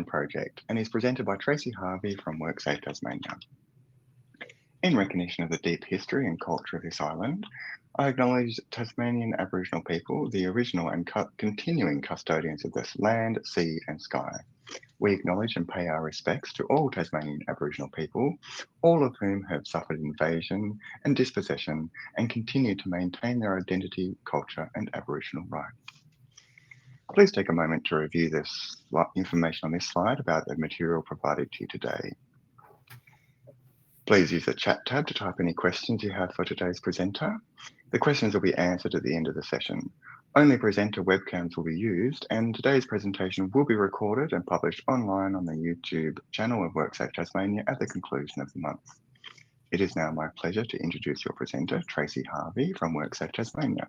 Project and is presented by Tracy Harvey from WorkSafe Tasmania. In recognition of the deep history and culture of this island, I acknowledge Tasmanian Aboriginal people, the original and continuing custodians of this land, sea and sky. We acknowledge and pay our respects to all Tasmanian Aboriginal people, all of whom have suffered invasion and dispossession and continue to maintain their identity, culture and Aboriginal rights. Please take a moment to review this information on this slide about the material provided to you today. Please use the chat tab to type any questions you have for today's presenter. The questions will be answered at the end of the session. Only presenter webcams will be used, and today's presentation will be recorded and published online on the YouTube channel of WorkSafe Tasmania at the conclusion of the month. It is now my pleasure to introduce your presenter, Tracy Harvey from WorkSafe Tasmania.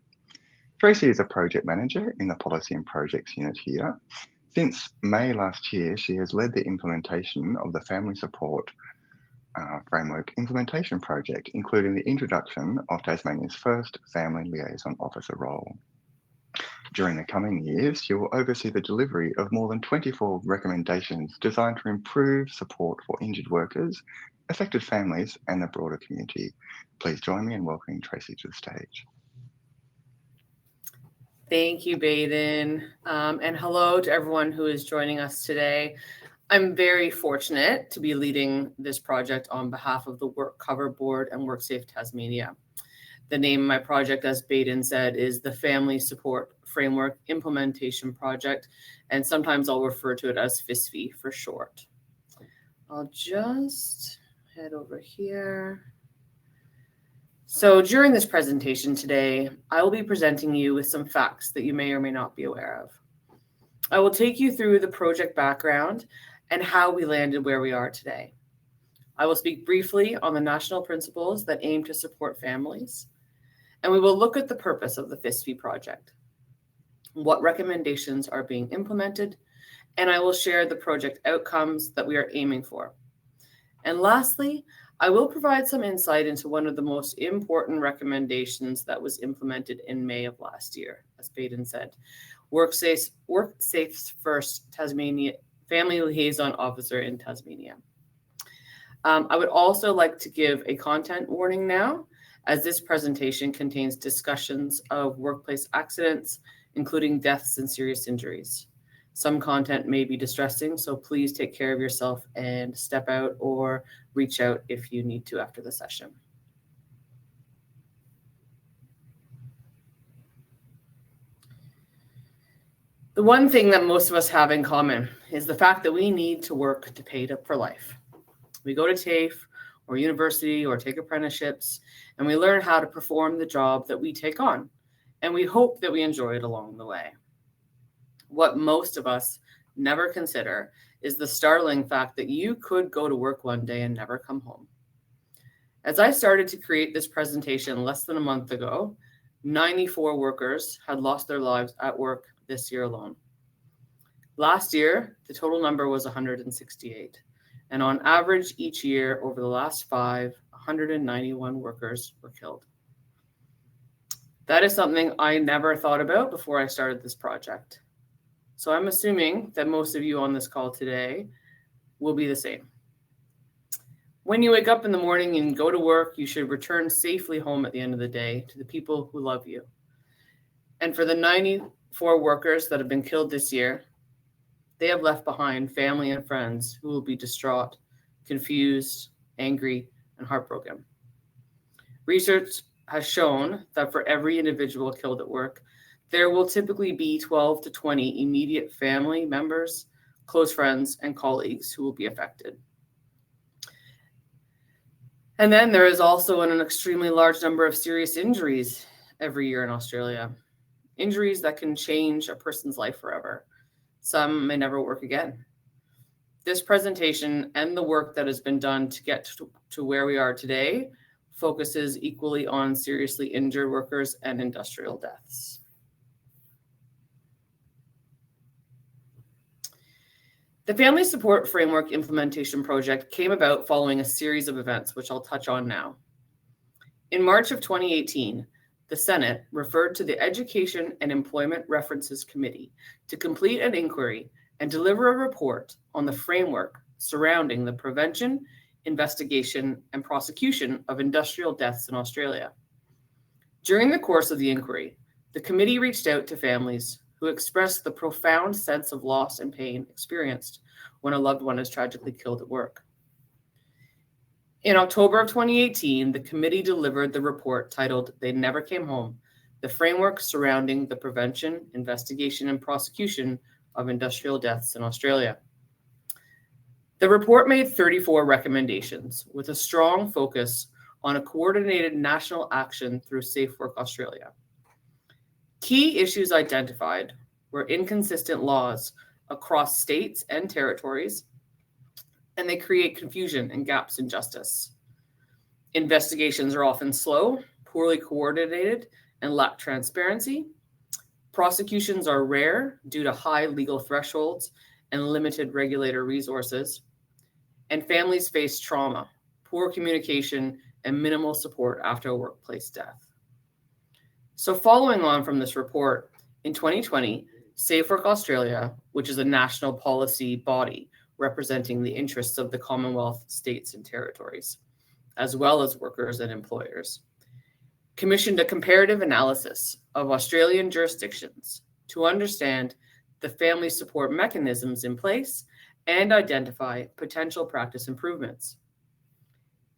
Tracy is a project manager in the Policy and Projects unit here. Since May last year, she has led the implementation of the Family Support Framework Implementation Project, including the introduction of Tasmania's first Family Liaison Officer role. During the coming years, she will oversee the delivery of more than 24 recommendations designed to improve support for injured workers, affected families, and the broader community. Please join me in welcoming Tracy to the stage. Thank you, Baden, and hello to everyone who is joining us today. I'm very fortunate to be leading this project on behalf of the WorkCover Board and WorkSafe Tasmania. The name of my project, as Baden said, is the Family Support Framework Implementation Project, and sometimes I'll refer to it as FSFI for short. I'll just head over here. So during this presentation today, I will be presenting you with some facts that you may or may not be aware of. I will take you through the project background and how we landed where we are today. I will speak briefly on the national principles that aim to support families, and we will look at the purpose of the FSFI project, what recommendations are being implemented, and I will share the project outcomes that we are aiming for. And lastly, I will provide some insight into one of the most important recommendations that was implemented in May of last year, as Baden said, WorkSafe's first Tasmania Family Liaison Officer in Tasmania. I would also like to give a content warning now, as this presentation contains discussions of workplace accidents, including deaths and serious injuries. Some content may be distressing, so please take care of yourself and step out or reach out if you need to after the session. The one thing that most of us have in common is the fact that we need to work to pay up for life. We go to TAFE or university or take apprenticeships, and we learn how to perform the job that we take on, and we hope that we enjoy it along the way. What most of us never consider is the startling fact that you could go to work one day and never come home. As I started to create this presentation less than a month ago, 94 workers had lost their lives at work this year alone. Last year, the total number was 168. And on average, each year over the last 191 workers were killed. That is something I never thought about before I started this project. So I'm assuming that most of you on this call today will be the same. When you wake up in the morning and go to work, you should return safely home at the end of the day to the people who love you. And for the 94 workers that have been killed this year, they have left behind family and friends who will be distraught, confused, angry, and heartbroken. Research has shown that for every individual killed at work, there will typically be 12 to 20 immediate family members, close friends, and colleagues who will be affected. And then there is also an extremely large number of serious injuries every year in Australia. Injuries that can change a person's life forever. Some may never work again. This presentation and the work that has been done to get to where we are today focuses equally on seriously injured workers and industrial deaths. The Family Support Framework Implementation Project came about following a series of events, which I'll touch on now. In March of 2018, the Senate referred to the Education and Employment References Committee to complete an inquiry and deliver a report on the framework surrounding the prevention, investigation, and prosecution of industrial deaths in Australia. During the course of the inquiry, the committee reached out to families who expressed the profound sense of loss and pain experienced when a loved one is tragically killed at work. In October of 2018, the committee delivered the report titled "They Never Came Home: The Framework Surrounding the Prevention, Investigation, and Prosecution of Industrial Deaths in Australia." The report made 34 recommendations with a strong focus on a coordinated national action through Safe Work Australia. Key issues identified were inconsistent laws across states and territories, and they create confusion and gaps in justice. Investigations are often slow, poorly coordinated, and lack transparency. Prosecutions are rare due to high legal thresholds and limited regulator resources. And families face trauma, poor communication, and minimal support after a workplace death. So following on from this report, in 2020, Safe Work Australia, which is a national policy body representing the interests of the Commonwealth, states, and territories, as well as workers and employers, commissioned a comparative analysis of Australian jurisdictions to understand the family support mechanisms in place and identify potential practice improvements.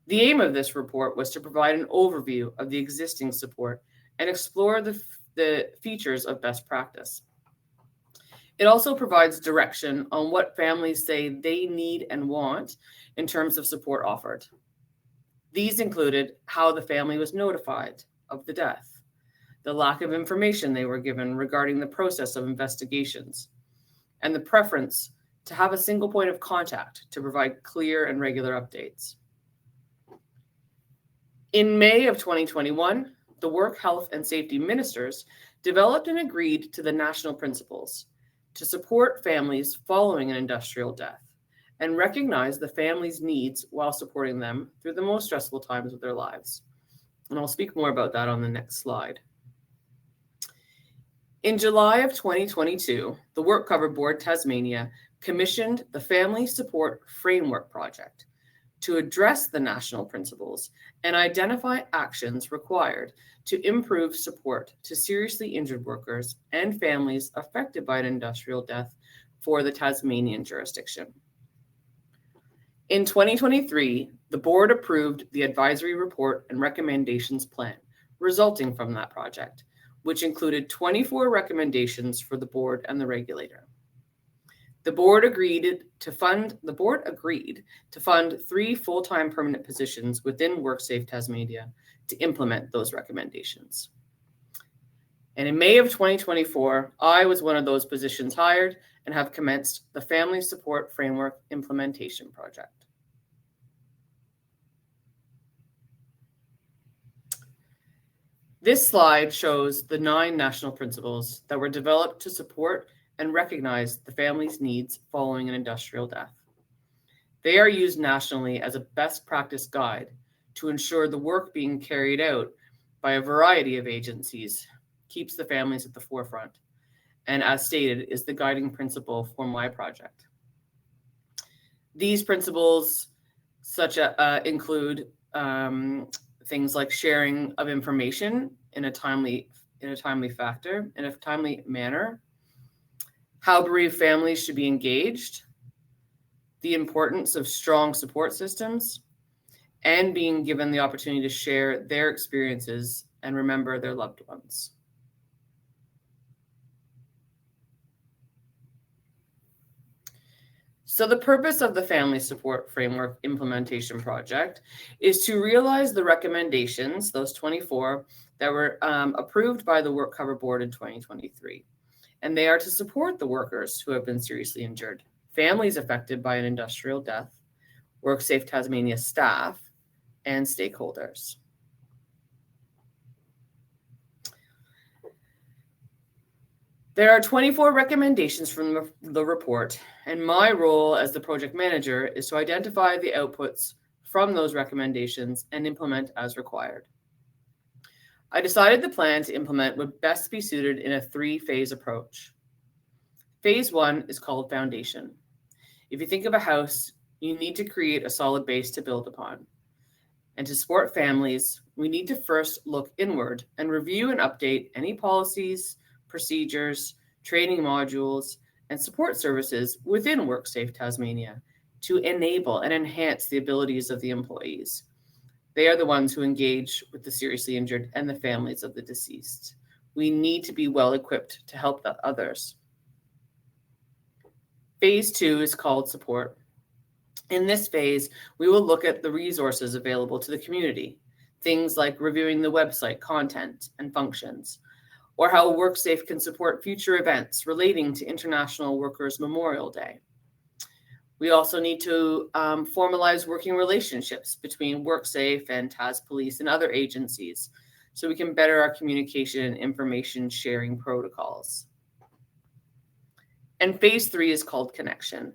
The aim of this report was to provide an overview of the existing support and explore the features of best practice. It also provides direction on what families say they need and want in terms of support offered. These included how the family was notified of the death, the lack of information they were given regarding the process of investigations, and the preference to have a single point of contact to provide clear and regular updates. In May of 2021, the Work, Health, and Safety Ministers developed and agreed to the national principles to support families following an industrial death and recognize the family's needs while supporting them through the most stressful times of their lives. And I'll speak more about that on the next slide. In July of 2022, the WorkCover Board Tasmania commissioned the Family Support Framework Project to address the national principles and identify actions required to improve support to seriously injured workers and families affected by an industrial death for the Tasmanian jurisdiction. In 2023, the board approved the advisory report and recommendations plan resulting from that project, which included 24 recommendations for the board and the regulator. The board agreed to fund 3 full-time permanent positions within WorkSafe Tasmania to implement those recommendations. And in May of 2024, I was one of those positions hired and have commenced the Family Support Framework Implementation Project. This slide shows the 9 national principles that were developed to support and recognize the family's needs following an industrial death. They are used nationally as a best practice guide to ensure the work being carried out by a variety of agencies keeps the families at the forefront, and as stated, is the guiding principle for my project. These principles include things like sharing of information in a timely manner, how bereaved families should be engaged, the importance of strong support systems, and being given the opportunity to share their experiences and remember their loved ones. So the purpose of the Family Support Framework Implementation Project is to realize the recommendations, those 24, that were approved by the WorkCover Board in 2023. And they are to support the workers who have been seriously injured, families affected by an industrial death, WorkSafe Tasmania staff, and stakeholders. There are 24 recommendations from the report, and my role as the project manager is to identify the outputs from those recommendations and implement as required. I decided the plan to implement would best be suited in a 3-phase approach. Phase 1 is called foundation. If you think of a house, you need to create a solid base to build upon. And to support families, we need to first look inward and review and update any policies, procedures, training modules, and support services within WorkSafe Tasmania to enable and enhance the abilities of the employees. They are the ones who engage with the seriously injured and the families of the deceased. We need to be well equipped to help others. Phase 2 is called support. In this phase, we will look at the resources available to the community, things like reviewing the website content and functions, or how WorkSafe can support future events relating to International Workers' Memorial Day. We also need to formalize working relationships between WorkSafe and Tas Police and other agencies so we can better our communication and information sharing protocols. And phase 3 is called connection.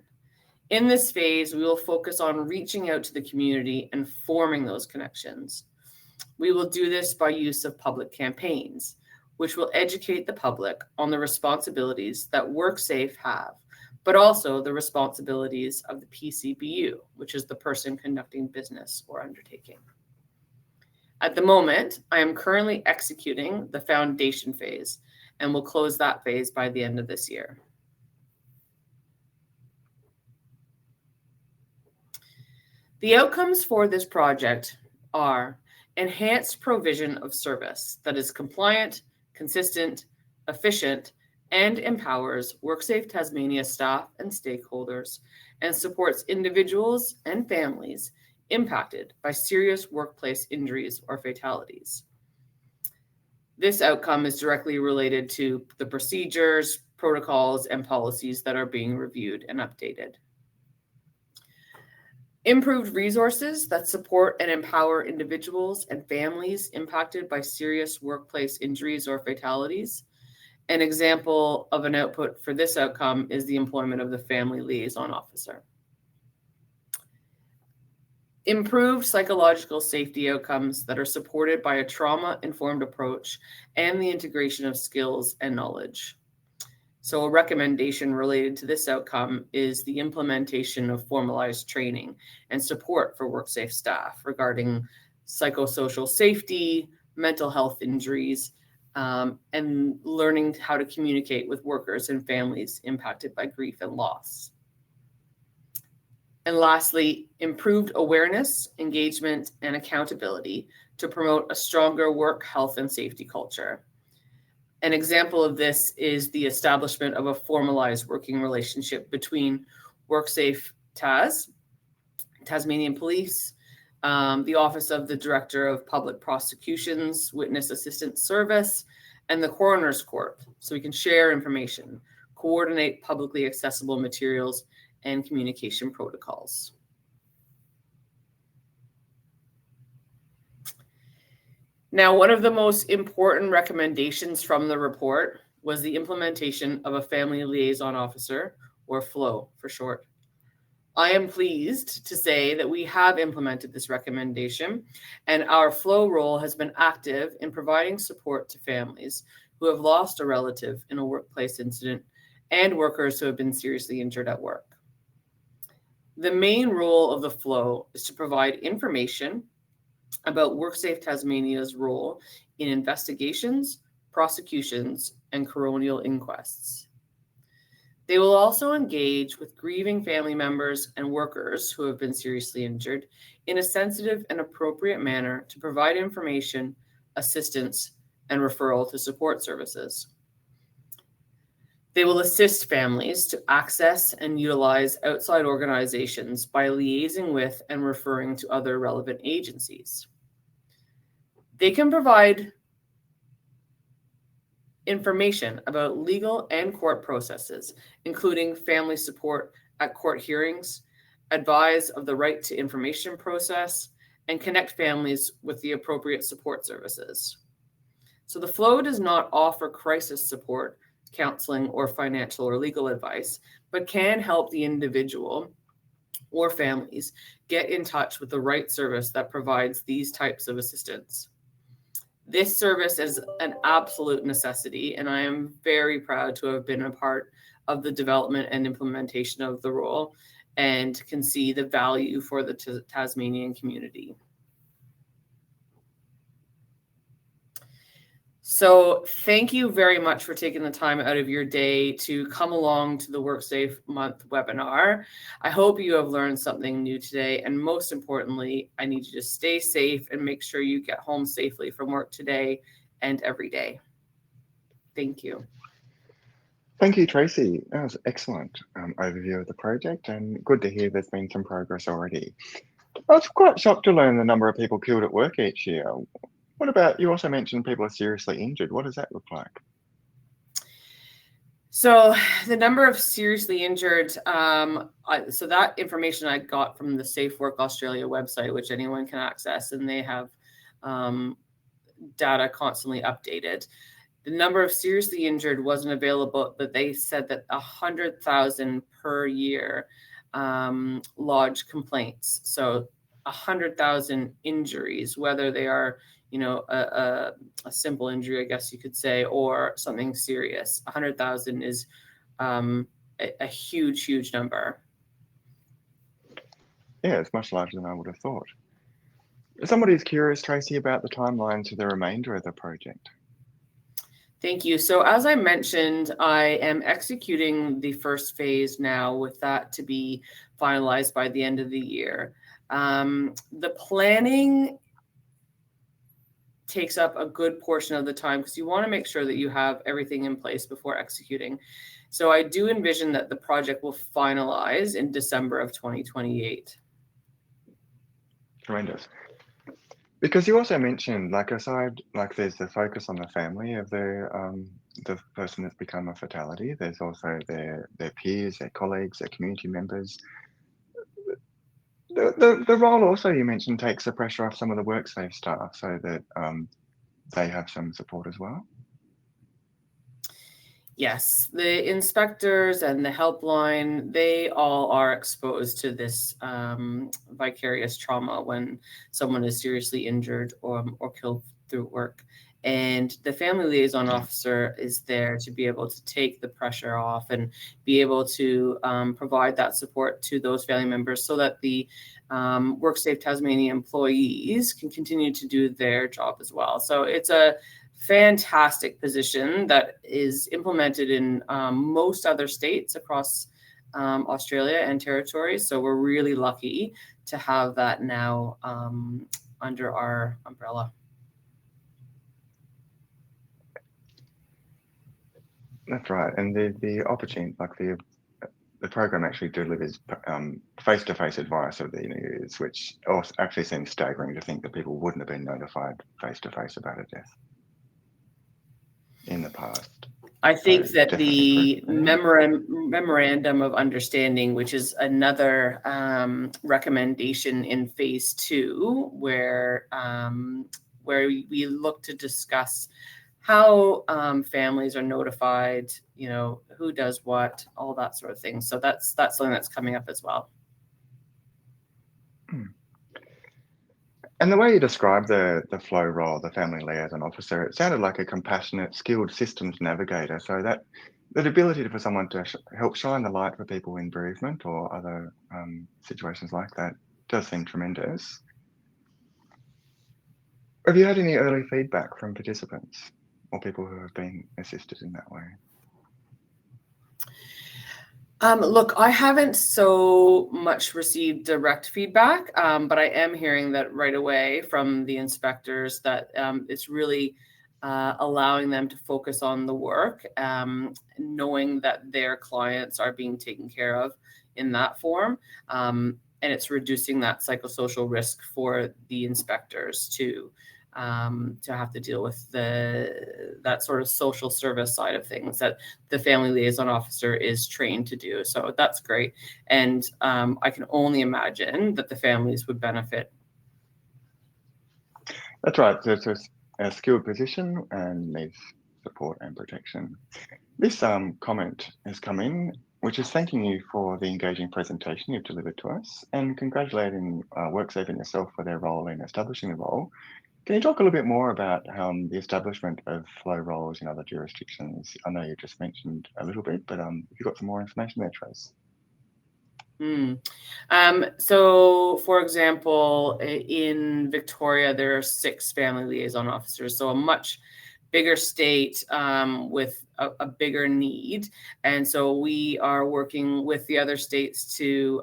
In this phase, we will focus on reaching out to the community and forming those connections. We will do this by use of public campaigns, which will educate the public on the responsibilities that WorkSafe have, but also the responsibilities of the PCBU, which is the person conducting business or undertaking. At the moment, I am currently executing the foundation phase and will close that phase by the end of this year. The outcomes for this project are enhanced provision of service that is compliant, consistent, efficient, and empowers WorkSafe Tasmania staff and stakeholders and supports individuals and families impacted by serious workplace injuries or fatalities. This outcome is directly related to the procedures, protocols, and policies that are being reviewed and updated. Improved resources that support and empower individuals and families impacted by serious workplace injuries or fatalities. An example of an output for this outcome is the employment of the Family Liaison Officer. Improved psychological safety outcomes that are supported by a trauma-informed approach and the integration of skills and knowledge. So a recommendation related to this outcome is the implementation of formalized training and support for WorkSafe staff regarding psychosocial safety, mental health injuries, and learning how to communicate with workers and families impacted by grief and loss. And lastly, improved awareness, engagement, and accountability to promote a stronger work health and safety culture. An example of this is the establishment of a formalized working relationship between WorkSafe TAS, Tasmanian Police, the Office of the Director of Public Prosecutions, Witness Assistance Service, and the Coroner's Court, so we can share information, coordinate publicly accessible materials, and communication protocols. Now, one of the most important recommendations from the report was the implementation of a Family Liaison Officer, or FLO for short. I am pleased to say that we have implemented this recommendation, and our FLO role has been active in providing support to families who have lost a relative in a workplace incident and workers who have been seriously injured at work. The main role of the FLO is to provide information about WorkSafe Tasmania's role in investigations, prosecutions, and coronial inquests. They will also engage with grieving family members and workers who have been seriously injured in a sensitive and appropriate manner to provide information, assistance, and referral to support services. They will assist families to access and utilize outside organizations by liaising with and referring to other relevant agencies. They can provide information about legal and court processes, including family support at court hearings, advise of the right to information process, and connect families with the appropriate support services. So the FLO does not offer crisis support, counseling, or financial or legal advice, but can help the individual or families get in touch with the right service that provides these types of assistance. This service is an absolute necessity, and I am very proud to have been a part of the development and implementation of the role, and can see the value for the Tasmanian community. So thank you very much for taking the time out of your day to come along to the WorkSafe Month webinar. I hope you have learned something new today. And most importantly, I need you to stay safe and make sure you get home safely from work today and every day. Thank you. Thank you, Tracy. That was an excellent overview of the project, and good to hear there's been some progress already. I was quite shocked to learn the number of people killed at work each year. What about, you also mentioned people are seriously injured. What does that look like? So the number of seriously injured, so that information I got from the Safe Work Australia website, which anyone can access, and they have data constantly updated. The number of seriously injured wasn't available, but they said that 100,000 per year lodge complaints. So 100,000 injuries, whether they are, you know, a simple injury, I guess you could say, or something serious. 100,000 is a huge number. Yeah, it's much larger than I would have thought. Somebody's curious, Tracy, about the timeline to the remainder of the project. Thank you. So as I mentioned, I am executing the first phase now, with that to be finalized by the end of the year. The planning takes up a good portion of the time, because you want to make sure that you have everything in place before executing. So I do envision that the project will finalize in December of 2028. Tremendous. Because you also mentioned, like, aside, like, there's the focus on the family of the person that's become a fatality. There's also their peers, their colleagues, their community members. The role also you mentioned takes the pressure off some of the WorkSafe staff, so that they have some support as well. Yes, the inspectors and the helpline, they all are exposed to this vicarious trauma when someone is seriously injured or killed through work. And the Family Liaison Officer is there to be able to take the pressure off and be able to provide that support to those family members, so that the WorkSafe Tasmania employees can continue to do their job as well. So it's a fantastic position that is implemented in most other states across Australia and territories. So we're really lucky to have that now under our umbrella. That's right, and the opportunity, like the program actually delivers face-to-face advice of the news, which also actually seems staggering to think that people wouldn't have been notified face-to-face about a death in the past. I think that the memorandum of understanding, which is another recommendation in phase 2, where we look to discuss how families are notified, you know, who does what, all that sort of thing. So that's something that's coming up as well. And the way you described the flow role, the Family Liaison Officer, it sounded like a compassionate, skilled systems navigator. So that ability for someone to help shine the light for people in bereavement or other situations like that does seem tremendous. Have you had any early feedback from participants or people who have been assisted in that way? Look, I haven't so much received direct feedback, but I am hearing that right away from the inspectors that it's really allowing them to focus on the work, knowing that their clients are being taken care of in that form. And it's reducing that psychosocial risk for the inspectors to have to deal with that sort of social service side of things that the Family Liaison Officer is trained to do. So that's great. And I can only imagine that the families would benefit. That's right. So it's a skilled position and needs support and protection. This comment has come in, which is thanking you for the engaging presentation you've delivered to us, and congratulating WorkSafe and yourself for their role in establishing the role. Can you talk a little bit more about the establishment of flow roles in other jurisdictions? I know you just mentioned a little bit, but have you got some more information there, Trace? So, for example, in Victoria, there are 6 family liaison officers, so a much bigger state with a bigger need. And so we are working with the other states to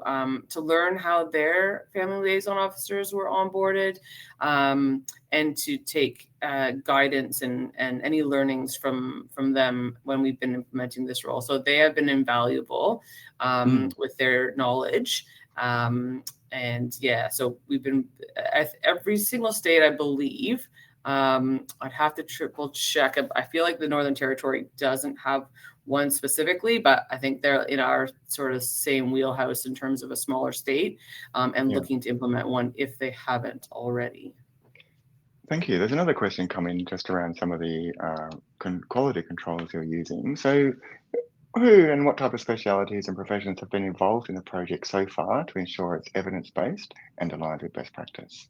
learn how their family liaison officers were onboarded, and to take guidance and any learnings from them when we've been implementing this role. So they have been invaluable with their knowledge. And yeah, so we've been at every single state, I believe. I'd have to triple check. I feel like the Northern Territory doesn't have one specifically, but I think they're in our sort of same wheelhouse in terms of a smaller state, and looking to implement one if they haven't already. Thank you. There's another question coming just around some of the quality controls you're using. So who and what type of specialities and professions have been involved in the project so far to ensure it's evidence-based and aligned with best practice?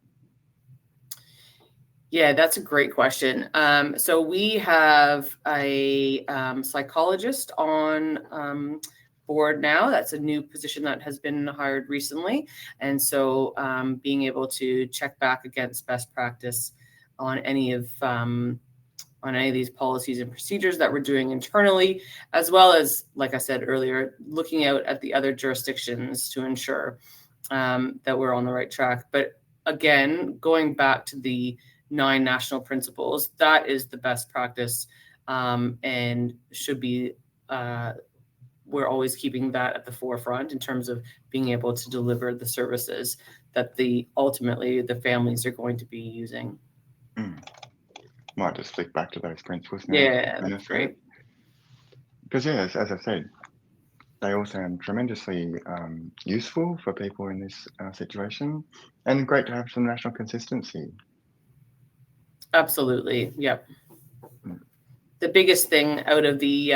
Yeah, that's a great question. So we have a psychologist on board now. That's a new position that has been hired recently. And so being able to check back against best practice on any of these policies and procedures that we're doing internally, as well as, like I said earlier, looking out at the other jurisdictions to ensure that we're on the right track. But again, going back to the 9 national principles, that is the best practice, and should be, we're always keeping that at the forefront in terms of being able to deliver the services that ultimately the families are going to be using. Might just flick back to those principles now. Yeah, that's great. Because yes, as I said, they all sound tremendously useful for people in this situation, and great to have some national consistency. Absolutely. Yep. The biggest thing out of the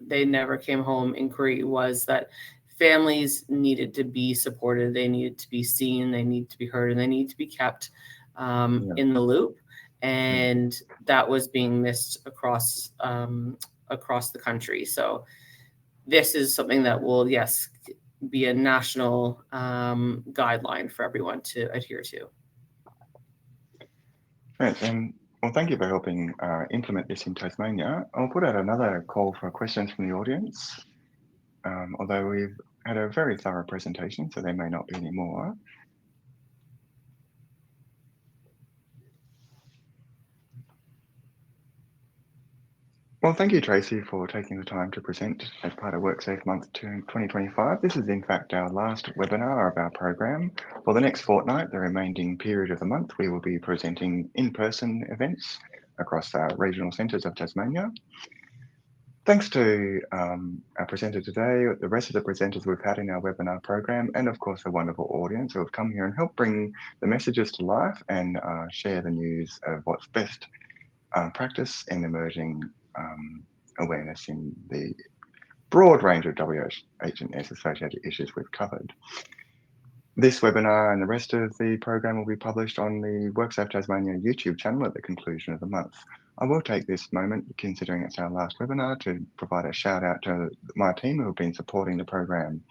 they never came home inquiry was that families needed to be supported. They needed to be seen. They need to be heard, and they need to be kept in the loop. And that was being missed across the country. So this is something that will, yes, be a national guideline for everyone to adhere to. Right, and well, thank you for helping implement this in Tasmania. I'll put out another call for questions from the audience, although we've had a very thorough presentation, so there may not be any more. Well, thank you, Tracy, for taking the time to present as part of WorkSafe Month 2025. This is, in fact, our last webinar of our program. For the next fortnight, the remaining period of the month, we will be presenting in-person events across our regional centres of Tasmania. Thanks to our presenter today, the rest of the presenters we've had in our webinar program, and of course, a wonderful audience who have come here and helped bring the messages to life and share the news of what's best practice and emerging awareness in the broad range of WH&S associated issues we've covered. This webinar and the rest of the program will be published on the WorkSafe Tasmania YouTube channel at the conclusion of the month. I will take this moment, considering it's our last webinar, to provide a shout out to my team who have been supporting the program.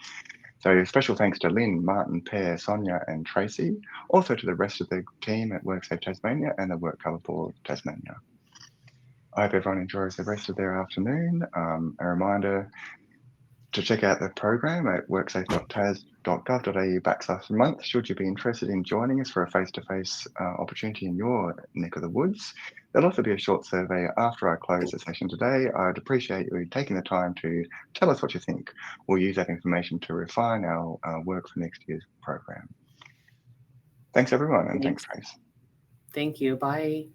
So special thanks to Lynn, Martin, Per, Sonia and Tracy, also to the rest of the team at WorkSafe Tasmania and the WorkCover Board Tasmania. I hope everyone enjoys the rest of their afternoon. A reminder to check out the program at worksafe.tas.gov.au/month should you be interested in joining us for a face-to-face opportunity in your neck of the woods. There'll also be a short survey after I close the session today. I'd appreciate you taking the time to tell us what you think. We'll use that information to refine our work for next year's program. Thanks everyone, and thanks, Trace. Thank you. Bye.